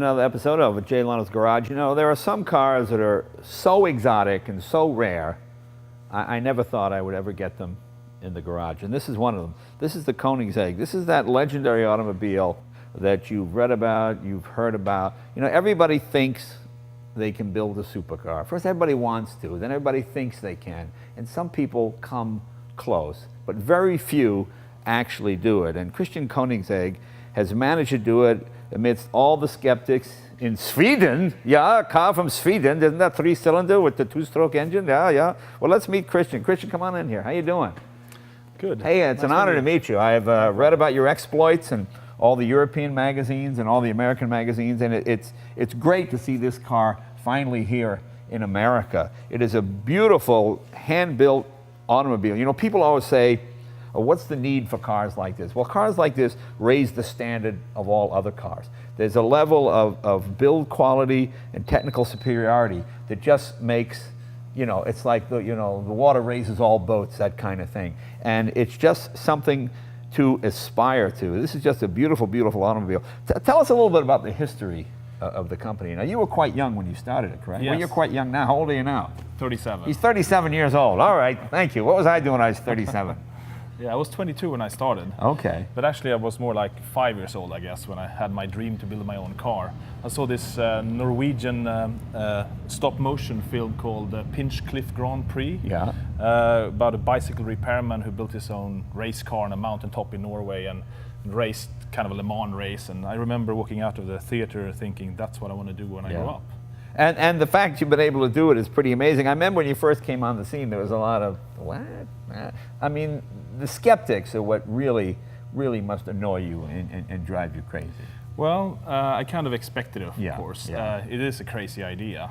another episode of Jay Leno's Garage. You know, there are some cars that are so exotic and so rare, I never thought I would ever get them in the garage. And this is one of them. This is the Koenigsegg. This is that legendary automobile that you've read about, you've heard about. You know, everybody thinks they can build a supercar. First, everybody wants to, then everybody thinks they can. And some people come close, but very few actually do it. And Christian Koenigsegg has managed to do it amidst all the skeptics in Sweden. Yeah, a car from Sweden. Isn't that 3-cylinder with the 2-stroke engine? Yeah, yeah. Well, let's meet Christian. Christian, come on in here. How you doing? Good. Hey, it's an honor to meet you. I've read about your exploits in all the European magazines and all the American magazines, and it's great to see this car finally here in America. It is a beautiful, hand-built automobile. You know, people always say, oh, what's the need for cars like this? Well, cars like this raise the standard of all other cars. There's a level of build quality and technical superiority that just makes, you know, it's like the water raises all boats, that kind of thing. And it's just something to aspire to. This is just a beautiful, beautiful automobile. Tell us a little bit about the history of the company. Now, you were quite young when you started it, correct? Yes. Well, you're quite young now. How old are you now? 37. He's 37 years old. All right, thank you. What was I doing when I was 37? Yeah, I was 22 when I started. Okay. But actually I was more like 5 years old, I guess, when I had my dream to build my own car. I saw this Norwegian stop-motion film called Pinchcliffe Grand Prix. Yeah. About a bicycle repairman who built his own race car on a mountaintop in Norway and raced kind of a Le Mans race. And I remember walking out of the theater thinking, that's what I want to do when I grow up. And the fact you've been able to do it is pretty amazing. I remember when you first came on the scene, there was a lot of, what? I mean, the skeptics are what really must annoy you and drive you crazy. Well, I kind of expected it, of course. Yeah. It is a crazy idea,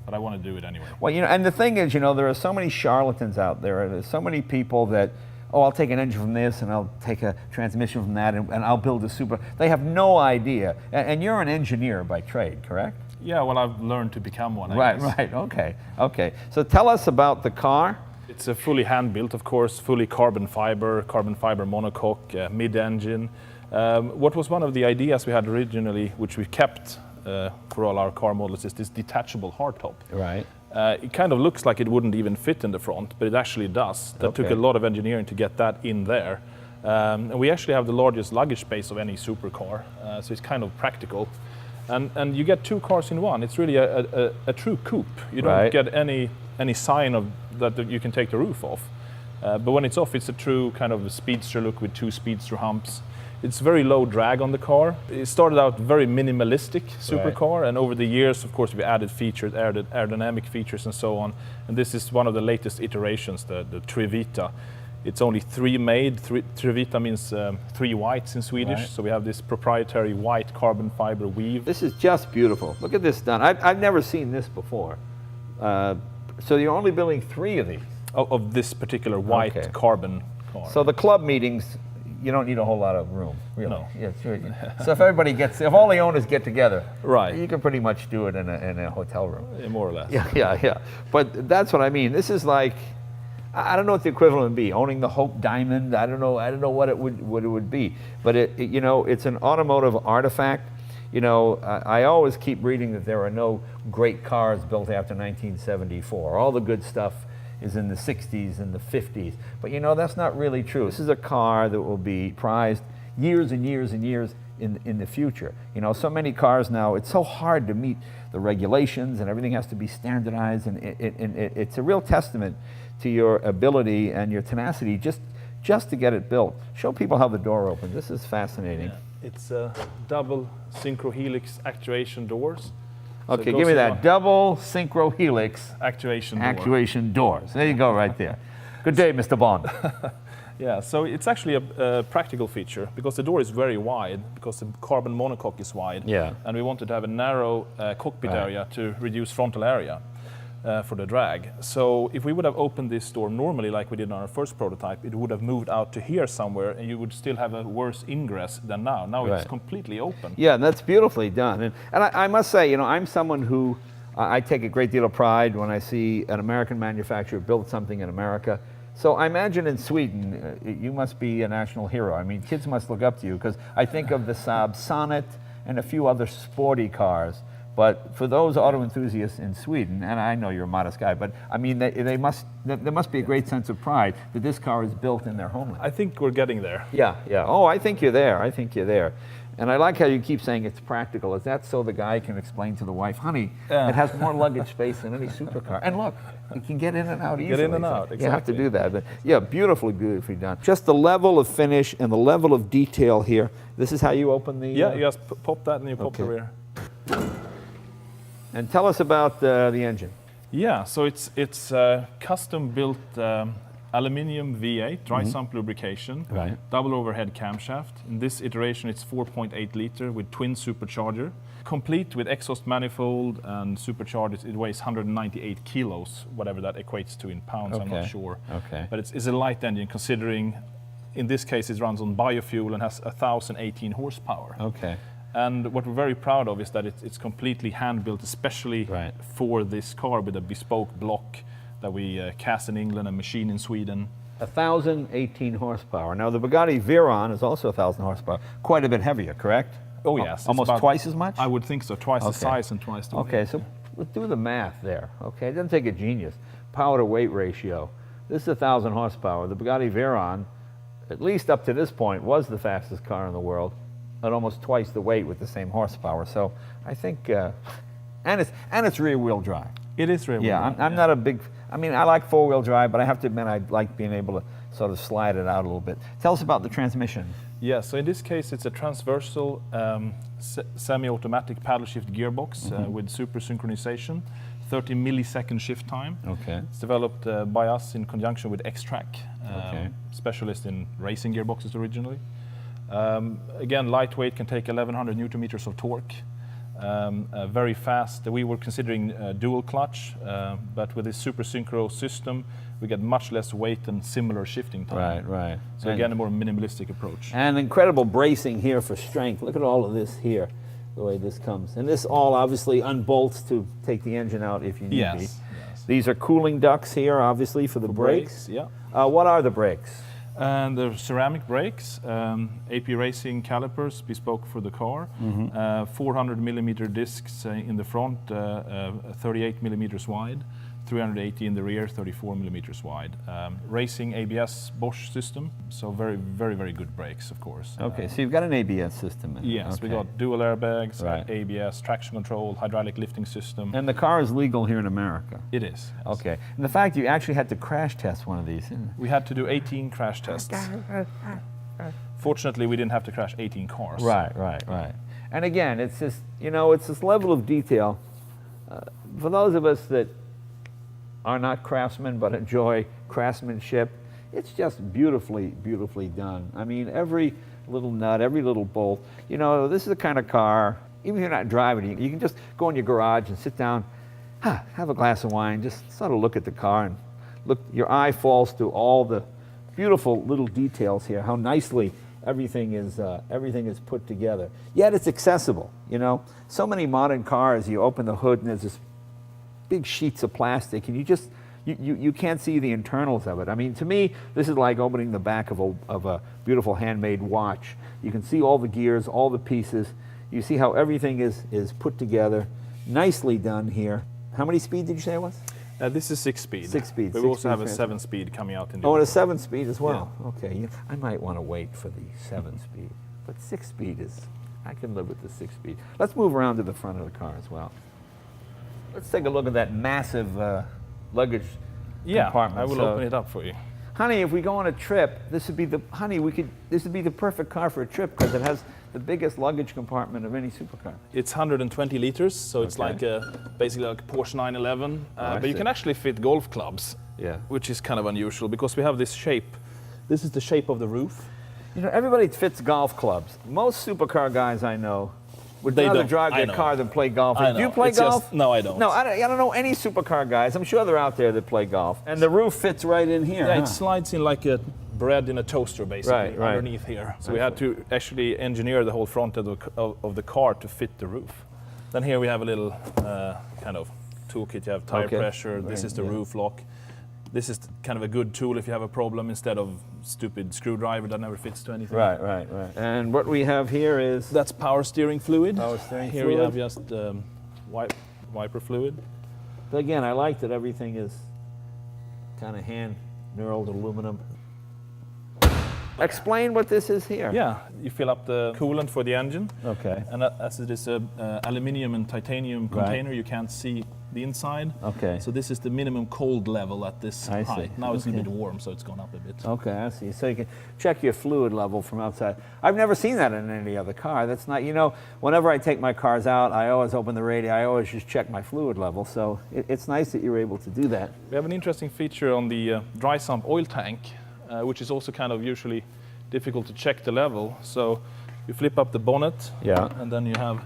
but I want to do it anyway. Well, you know, and the thing is, you know, there are so many charlatans out there. There's so many people that, oh, I'll take an engine from this and I'll take a transmission from that and I'll build a super. They have no idea. And you're an engineer by trade, correct? Yeah, well, I've learned to become one, I guess. Right, okay. So tell us about the car. It's a fully hand-built, of course, fully carbon fiber monocoque, mid-engine. What was one of the ideas we had originally, which we kept for all our car models, is this detachable hardtop. Right. It kind of looks like it wouldn't even fit in the front, but it actually does. That took a lot of engineering to get that in there. And we actually have the largest luggage space of any supercar, so it's kind of practical. And you get two cars in one. It's really a true coupe. You don't get any sign of that you can take the roof off. But when it's off, it's a true kind of a speedster look with two speedster humps. It's very low drag on the car. It started out very minimalistic supercar, and over the years, of course, we added features, aerodynamic features and so on. And this is one of the latest iterations, the Trivita. It's only 3 made. Trivita means 3 whites in Swedish. So we have this proprietary white carbon fiber weave. This is just beautiful. Look at this done. I've never seen this before. So you're only building 3 of these? Of this particular white carbon car. So the club meetings, you don't need a whole lot of room, really. No. Yeah, sure. So if all the owners get together, you can pretty much do it in a hotel room. Yeah, more or less. Yeah. But that's what I mean. This is like, I don't know what the equivalent would be. Owning the Hope Diamond, I don't know what it would be. But you know, it's an automotive artifact. You know, I always keep reading that there are no great cars built after 1974. All the good stuff is in the 60s and the 50s. But you know, that's not really true. This is a car that will be prized years and years and years in the future. You know, so many cars now, it's so hard to meet the regulations and everything has to be standardized, and it's a real testament to your ability and your tenacity just to get it built. Show people how the door opens. This is fascinating. Yeah. It's double synchro helix actuation doors. Okay, give me that. Double synchro helix actuation doors. There you go, right there. Good day, Mr. Bond. Yeah, so it's actually a practical feature because the door is very wide, because the carbon monocoque is wide. Yeah. And we wanted to have a narrow cockpit area to reduce frontal area for the drag. So if we would have opened this door normally like we did on our first prototype, it would have moved out to here somewhere and you would still have a worse ingress than now. Now it's completely open. Yeah, and that's beautifully done. And I must say, you know, I'm someone who, I take a great deal of pride when I see an American manufacturer build something in America. So I imagine in Sweden, you must be a national hero. I mean, kids must look up to you, because I think of the Saab Sonnet and a few other sporty cars. But for those auto enthusiasts in Sweden, and I know you're a modest guy, but I mean, there must be a great sense of pride that this car is built in their homeland. I think we're getting there. Yeah, yeah. Oh, I think you're there. I think you're there. And I like how you keep saying it's practical. Is that so the guy can explain to the wife, honey, it has more luggage space than any supercar. And look, you can get in and out easily. Get in and out, exactly. You have to do that. But yeah, beautifully done. Just the level of finish and the level of detail here. This is how you open the... Yeah, you just pop that and you pop the rear. And tell us about the engine. Yeah, so it's custom-built aluminium V8, dry sump lubrication, double overhead camshaft. In this iteration, it's 4.8 liter with twin supercharger, complete with exhaust manifold and superchargers. It weighs 198 kilos, whatever that equates to in pounds. I'm not sure. Okay. But it's a light engine, considering in this case it runs on biofuel and has 1,018 horsepower. Okay. And what we're very proud of is that it's completely hand-built, especially for this car, with a bespoke block that we cast in England and machine in Sweden. 1,018 horsepower. Now the Bugatti Veyron is also 1,000 horsepower, quite a bit heavier, correct? Oh yes. Almost twice as much? I would think so, twice the size and twice the weight. Okay, so let's do the math there, okay? It doesn't take a genius. Power to weight ratio. This is 1,000 horsepower. The Bugatti Veyron, at least up to this point, was the fastest car in the world, at almost twice the weight with the same horsepower. So I think, and it's rear-wheel drive. It is rear-wheel drive. I'm not a big, I mean, I like four-wheel drive, but I have to admit I like being able to sort of slide it out a little bit. Tell us about the transmission. Yeah, so in this case it's a transversal semi-automatic paddle shift gearbox with super synchronization, 30 millisecond shift time. Okay. It's developed by us in conjunction with X-Track, specialist in racing gearboxes originally. Again, lightweight, can take 1,100 Newton meters of torque. Very fast. We were considering dual clutch, but with this super synchro system, we get much less weight and similar shifting time. Right. So again, a more minimalistic approach. And incredible bracing here for strength. Look at all of this here, the way this comes. And this all obviously unbolts to take the engine out if you need be. These are cooling ducts here, obviously, for the brakes. Yeah. What are the brakes? And the ceramic brakes, AP Racing calipers, bespoke for the car, 400 millimeter discs in the front, 38 millimeters wide, 380 in the rear, 34 millimeters wide. Racing ABS Bosch system, so very, very, very good brakes, of course. Okay, so you've got an ABS system in it. Yes, we got dual airbags, ABS, traction control, hydraulic lifting system. And the car is legal here in America? It is. Yes. Okay, and the fact you actually had to crash test one of these. We had to do 18 crash tests. Fortunately, we didn't have to crash 18 cars. Right. And again, it's just, it's this level of detail. For those of us that are not craftsmen but enjoy craftsmanship, it's just beautifully, beautifully done. I mean, every little nut, every little bolt. This is the kind of car, even if you're not driving it, you can just go in your garage and sit down, have a glass of wine, just sort of look at the car, and look, your eye falls to all the beautiful little details here, how nicely everything is put together. Yet it's accessible, So many modern cars, you open the hood and there's this big sheets of plastic, and you can't see the internals of it. I mean, to me, this is like opening the back of a beautiful handmade watch. You can see all the gears, all the pieces. You see how everything is put together, nicely done here. How many speed did you say it was? This is 6-speed. 6-speed. But we also have a 7-speed coming out in the and a 7-speed as well. Yeah. Okay, I might want to wait for the 7-speed, but 6-speed I can live with the 6-speed. Let's move around to the front of the car as well. Let's take a look at that massive luggage compartment. I will open it up for you. Honey, if we go on a trip, this would be the perfect car for a trip because it has the biggest luggage compartment of any supercar. It's 120 liters, so it's like basically like a Porsche 911. But you can actually fit golf clubs, which is kind of unusual because we have this shape. This is the shape of the roof. Everybody fits golf clubs. Most supercar guys I know would rather drive their car than play golf. Do you play golf? No, I don't. No, I don't know any supercar guys. I'm sure they're out there that play golf. And the roof fits right in here. Yeah, it slides in like a bread in a toaster, basically, underneath here. So we had to actually engineer the whole front of the car to fit the roof. Then here we have a little kind of toolkit. You have tire pressure. This is the roof lock. this is kind of a good tool if you have a problem instead of stupid screwdriver that never fits to anything. Right. And what we have here is... That's power steering fluid. Power steering Here fluid. we have just wiper fluid. But again, I like that everything is kind of hand knurled aluminum. Explain what this is here. Yeah, you fill up the coolant for the engine. Okay. And as it is a aluminium and titanium container, you can't see the inside. Okay. So this is the minimum cold level at this I height. see. Now it's a Okay. little bit warm, so it's gone up a bit. Okay, I see. So you can check your fluid level from outside. I've never seen that in any other car. That's not, you know, whenever I take my cars out, I always open the radio. I always just check my fluid level. So it's nice that you're able to do that. We have an interesting feature on the dry sump oil tank, which is also kind of usually difficult to check the level. So you flip up the bonnet, Yeah. and then you have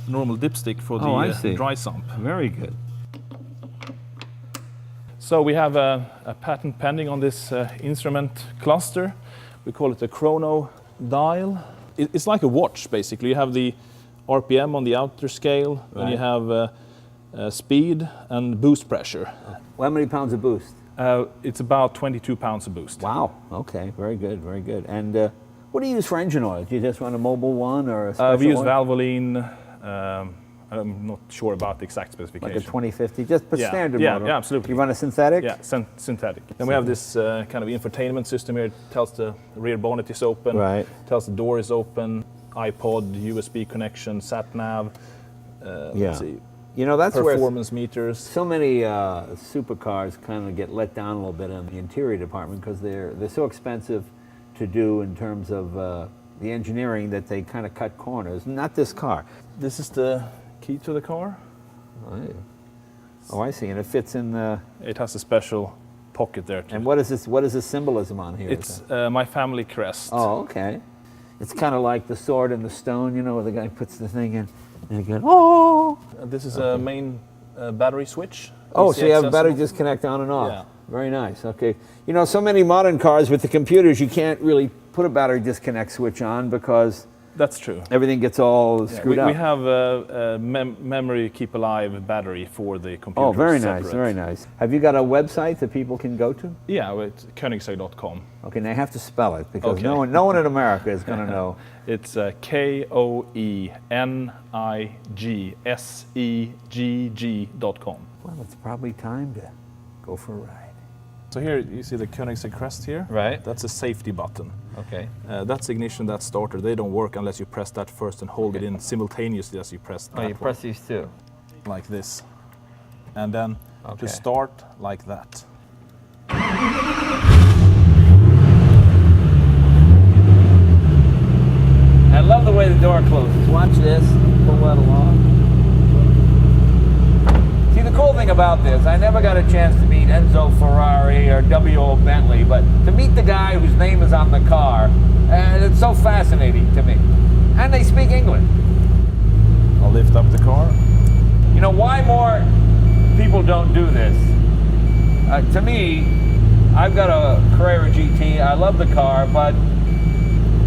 a normal dipstick for the I see. dry sump. Very good. So we have a patent pending on this instrument cluster. We call it a chrono dial. It's like a watch, basically. You have the RPM on the outer scale, and you have speed and boost pressure. Well, how many pounds of boost? It's about 22 pounds of boost. Wow. Okay. Very good. Very good. And what do you use for engine oil? Do you just run a Mobil one or a special We use oil? Valvoline. I'm not sure about the exact specification. Like a 2050, just put Yeah. standard Yeah, motor. yeah, absolutely. You run a synthetic? Yeah, synthetic. Then we have this kind of infotainment system here. It tells the rear bonnet is open. Right. Tells the door is open. iPod, USB connection, sat nav. Yeah. Let's see, You know, that's where performance meters. so many supercars kind of get let down a little bit in the interior department because they're so expensive to do in terms of the engineering that they kind of cut corners. Not this car. This is the key to the car. Oh, I see. And it fits in the. It has a special pocket there. And what is this? What is the symbolism on here? It's my family crest. Oh, okay. It's kind of like the sword and the stone, you know, where the guy puts the thing in and you go, oh. This is a main battery switch. Oh, Easy so you have accessible. battery disconnect on and off. Yeah. Very nice. Okay. You know, so many modern cars with the computers, you can't really put a battery disconnect switch on because That's true. everything gets all screwed up. We have a memory keep alive battery for the computer. Oh, very separate. nice, very nice. Have you got a website that people can go to? Yeah, it's Koenigsegg.com. Okay, now you have to spell it because Okay. no one in America is going to know. It's KOENIGSEGG.com. Well, it's probably time to go for a ride. So here you see the Koenigsegg crest here. Right. That's a safety button. Okay. That's ignition, that's starter. They don't work unless you press that first and hold it in simultaneously as you press that. Oh, you one. press these two. Like this. And then Okay. to start like that. I love the way the door closes. Watch this. Pull that along. See, the cool thing about this, I never got a chance to meet Enzo Ferrari or W.O. Bentley, but to meet the guy whose name is on the car, it's so fascinating to me. And they speak English. I'll lift up the car. You know, why more people don't do this? To me, I've got a Carrera GT. I love the car, but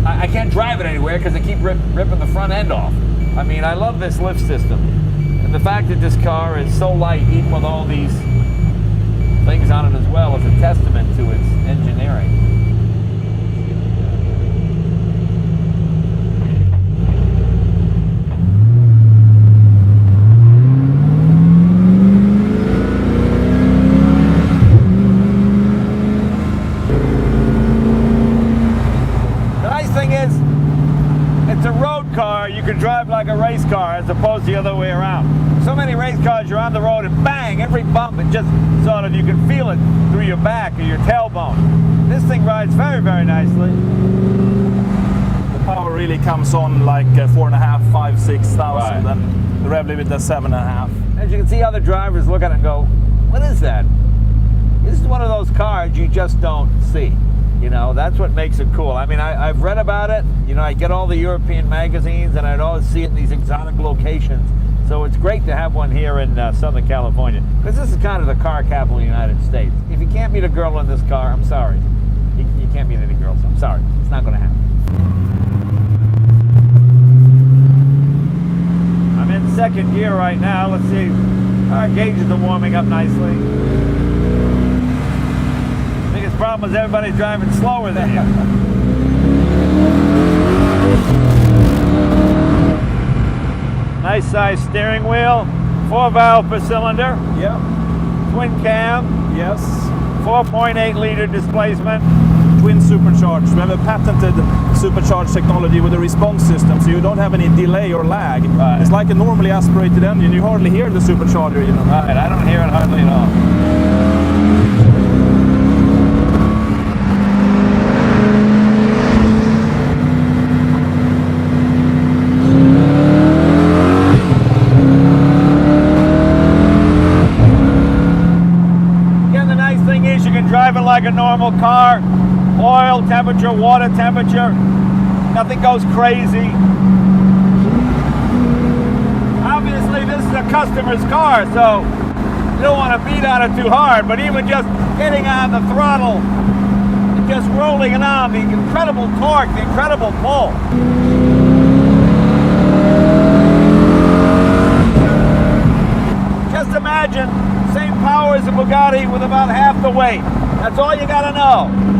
I can't drive it anywhere because they keep ripping the front end off. I mean, I love this lift system. And the fact that this car is so light, even with all these things on it as well, is a testament to its engineering. The nice thing is, it's a road car. You can drive like a race car as opposed to the other way around. So many race cars, you're on the road and bang, every bump, it just sort of, you can feel it through your back or your tailbone. This thing rides very, very nicely. The power really comes on like 4.5, 5, 6,000, Right. and the rev limit is 7.5. As you can see, other drivers look at it and go, what is that? This is one of those cars you just don't see. You know, that's what makes it cool. I mean, I've read about it. You know, I get all the European magazines and I'd always see it in these exotic locations. So it's great to have one here in Southern California, because this is kind of the car capital of the United States. If you can't meet a girl in this car, I'm sorry. You can't meet any girls. I'm sorry. It's not going to happen. I'm in second gear right now. Let's see. Our gauges are warming up nicely. problem is everybody's driving slower than you. Nice size steering wheel, 4-valve per cylinder. Yeah. Twin cam. Yes. 4.8 liter displacement. Twin supercharged. We have a patented supercharged technology with a response system, so you don't have any delay or lag. Right. It's like a normally aspirated engine. You hardly hear the supercharger, you know. Right, I don't hear it hardly at all. Again, the nice thing is you can drive it like a normal car. Oil temperature, water temperature, nothing goes crazy. Obviously this is a customer's car, so you don't want to beat on it too hard, but even just getting on the throttle and just rolling it on, the incredible torque, the incredible pull. Just imagine, same power as a Bugatti with about half the weight. That's all you gotta know.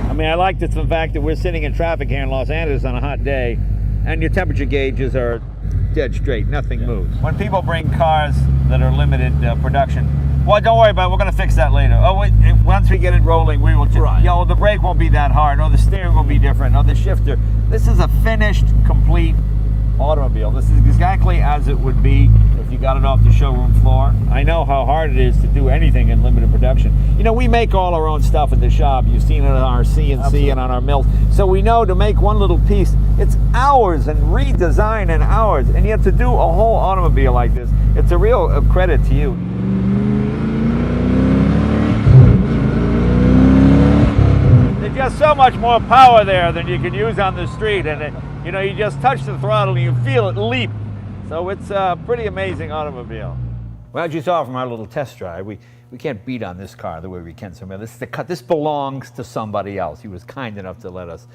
I mean, I like the fact that we're sitting in traffic here in Los Angeles on a hot day, and your temperature gauges are dead straight, nothing moves. When people bring cars that are limited production, well, don't worry about it, we're going to fix that later. Oh, wait, once we get it rolling, we will just, Right. you know, the brake won't be that hard, or the steering will be different, or the shifter. This is a finished, complete automobile. This is exactly as it would be if you got it off the showroom floor. I know how hard it is to do anything in limited production. You know, we make all our own stuff at the shop. You've seen it on our CNC Absolutely. and on our mills. So we know to make one little piece, it's hours and redesign and hours. And yet to do a whole automobile like this, it's a real credit to you. There's just so much more power there than you can use on the street. And you know, you just touch the throttle and you feel it leap. So it's a pretty amazing automobile. Well, as you saw from our little test drive, we can't beat on this car the way we can some other. This belongs to somebody else. He was kind enough to let us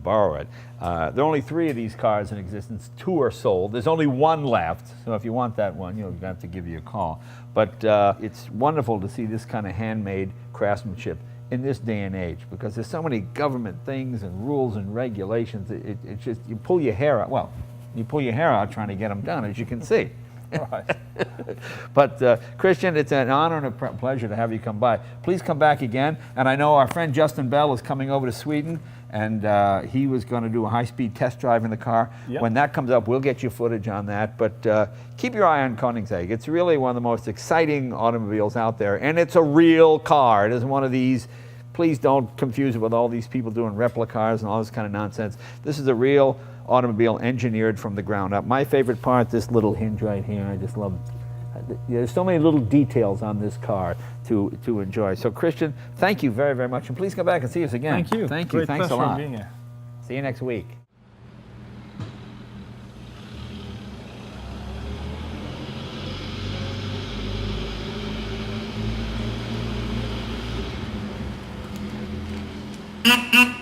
borrow it. There are only 3 of these cars in existence. 2 are sold. There's only 1 left. So if you want that one, you'll have to give you a call. But it's wonderful to see this kind of handmade craftsmanship in this day and age, because there's so many government things and rules and regulations. It's just, you pull your hair out. Well, you pull your hair out trying to get them done, as you can see. Right. But Christian, it's an honor and a pleasure to have you come by. Please come back again. And I know our friend Justin Bell is coming over to Sweden, and he was going to do a high-speed test drive in the car. Yep. When that comes up, we'll get you footage on that. But keep your eye on Koenigsegg. It's really one of the most exciting automobiles out there, and it's a real car. It isn't one of these. Please don't confuse it with all these people doing replica cars and all this kind of nonsense. This is a real automobile engineered from the ground up. My favorite part, this little hinge right here. I just love. There's so many little details on this car to enjoy. So Christian, thank you very, very much, and please come back and see us again. Thank you. Thank you. Great Thanks a pleasure lot. being here. See you next week. Mm-hmm.